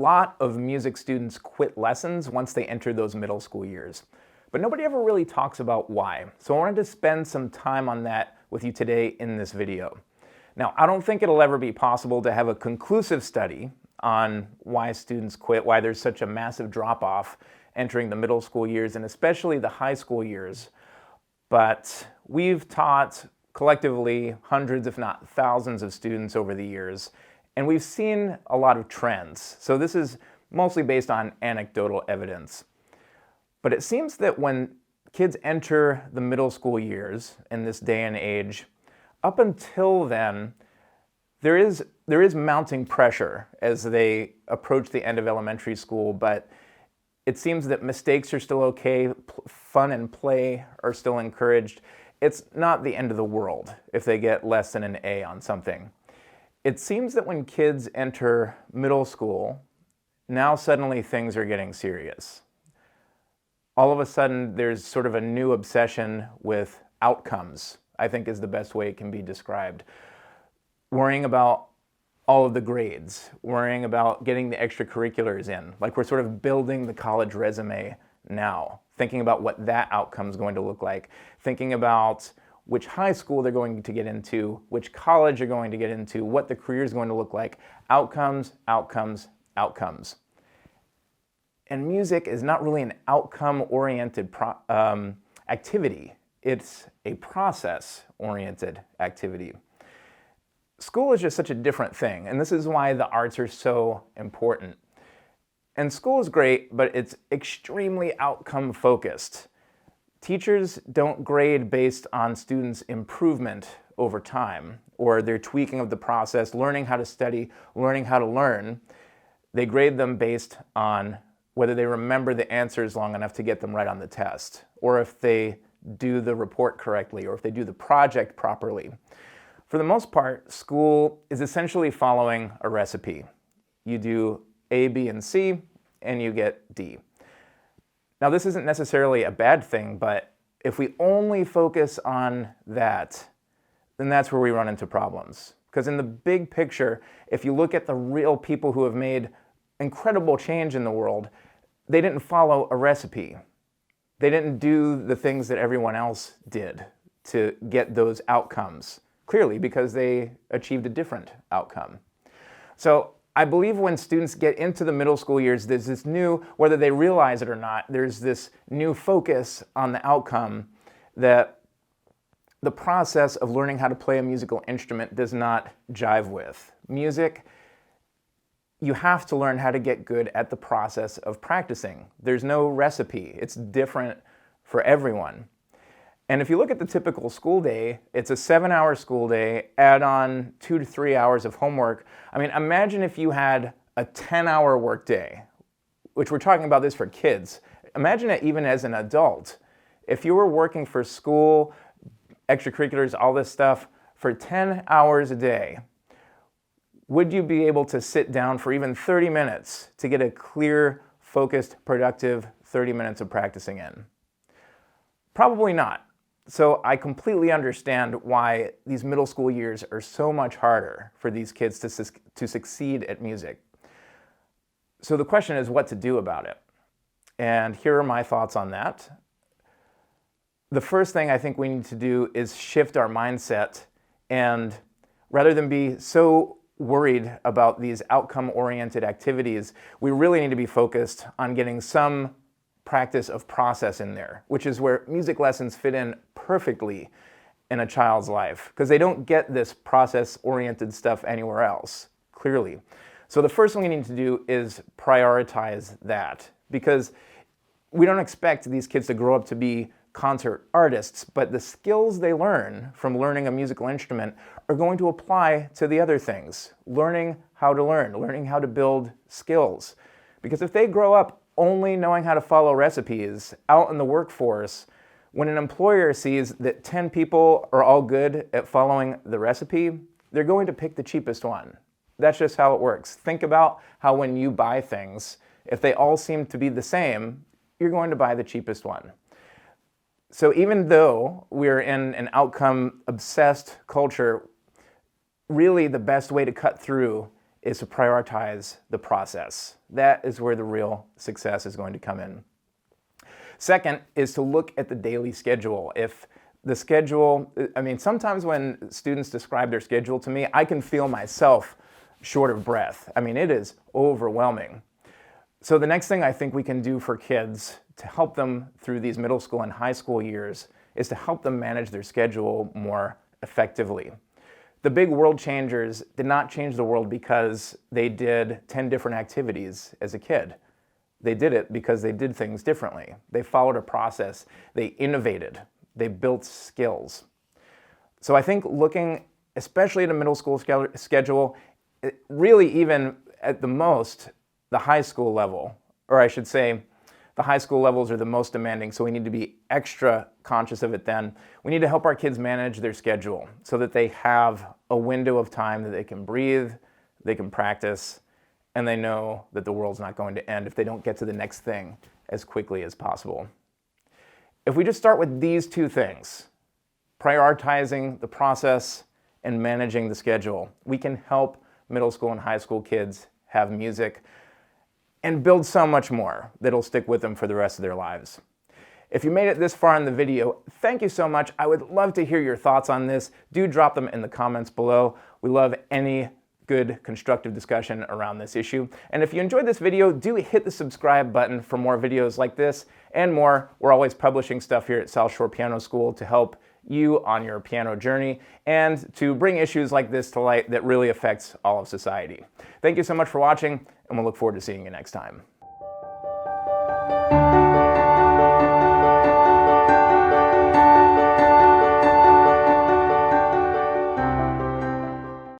lot of music students quit lessons once they enter those middle school years. But nobody ever really talks about why. So I wanted to spend some time on that with you today in this video. Now, I don't think it'll ever be possible to have a conclusive study on why students quit, why there's such a massive drop-off entering the middle school years and especially the high school years. But we've taught collectively hundreds, if not thousands of students over the years, and we've seen a lot of trends. So this is mostly based on anecdotal evidence. But it seems that when kids enter the middle school years in this day and age, up until then, there is mounting pressure as they approach the end of elementary school, but it seems that mistakes are still okay, fun and play are still encouraged. It's not the end of the world if they get less than an A on something. It seems that when kids enter middle school, now suddenly things are getting serious. All of a sudden, there's sort of a new obsession with outcomes, I think is the best way it can be described. Worrying about all of the grades, worrying about getting the extracurriculars in, like we're sort of building the college resume now, thinking about what that outcome is going to look like, thinking about which high school they're going to get into, which college they're going to get into, what the career is going to look like. Outcomes, outcomes, outcomes. And music is not really an outcome-oriented activity. It's a process-oriented activity. School is just such a different thing, and this is why the arts are so important. And school is great, but it's extremely outcome-focused. Teachers don't grade based on students' improvement over time, or their tweaking of the process, learning how to study, learning how to learn. They grade them based on whether they remember the answers long enough to get them right on the test, or if they do the report correctly, or if they do the project properly. For the most part, school is essentially following a recipe. You do A, B, and C, and you get D. Now, this isn't necessarily a bad thing, but if we only focus on that, then that's where we run into problems. Because in the big picture, if you look at the real people who have made incredible change in the world, they didn't follow a recipe. They didn't do the things that everyone else did to get those outcomes, clearly because they achieved a different outcome. So I believe when students get into the middle school years, there's this new, whether they realize it or not, there's this new focus on the outcome that the process of learning how to play a musical instrument does not jive with. Music, you have to learn how to get good at the process of practicing. There's no recipe. It's different for everyone. And if you look at the typical school day, it's a 7-hour school day, add on 2 to 3 hours of homework. I mean, imagine if you had a 10-hour work day, which we're talking about this for kids. Imagine it even as an adult. If you were working for school, extracurriculars, all this stuff, for 10 hours a day, would you be able to sit down for even 30 minutes to get a clear, focused, productive 30 minutes of practicing in? Probably not. So I completely understand why these middle school years are so much harder for these kids to succeed at music. So the question is what to do about it. And here are my thoughts on that. The first thing I think we need to do is shift our mindset, and rather than be so worried about these outcome-oriented activities, we really need to be focused on getting some practice of process in there, which is where music lessons fit in perfectly in a child's life, because they don't get this process-oriented stuff anywhere else, clearly. So the first thing we need to do is prioritize that, because we don't expect these kids to grow up to be concert artists, but the skills they learn from learning a musical instrument are going to apply to the other things. Learning how to learn, learning how to build skills. Because if they grow up only knowing how to follow recipes out in the workforce, when an employer sees that 10 people are all good at following the recipe, they're going to pick the cheapest one. That's just how it works. Think about how when you buy things, if they all seem to be the same, you're going to buy the cheapest one. So even though we're in an outcome-obsessed culture, really the best way to cut through is to prioritize the process. That is where the real success is going to come in. Second is to look at the daily schedule. If the schedule, sometimes when students describe their schedule to me, I can feel myself short of breath. It is overwhelming. So the next thing I think we can do for kids to help them through these middle school and high school years is to help them manage their schedule more effectively. The big world changers did not change the world because they did 10 different activities as a kid. They did it because they did things differently. They followed a process. They innovated. They built skills. So I think looking, especially at a middle school schedule, really even at the most, the high school level, or I should say, the high school levels are the most demanding, so we need to be extra conscious of it then. We need to help our kids manage their schedule so that they have a window of time that they can breathe, they can practice, and they know that the world's not going to end if they don't get to the next thing as quickly as possible. If we just start with these two things, prioritizing the process and managing the schedule, we can help middle school and high school kids have music and build so much more that'll stick with them for the rest of their lives. If you made it this far in the video, thank you so much. I would love to hear your thoughts on this. Do drop them in the comments below. We love any good constructive discussion around this issue. And if you enjoyed this video, do hit the subscribe button for more videos like this and more. We're always publishing stuff here at South Shore Piano School to help you on your piano journey and to bring issues like this to light that really affects all of society. Thank you so much for watching, and we'll look forward to seeing you next time.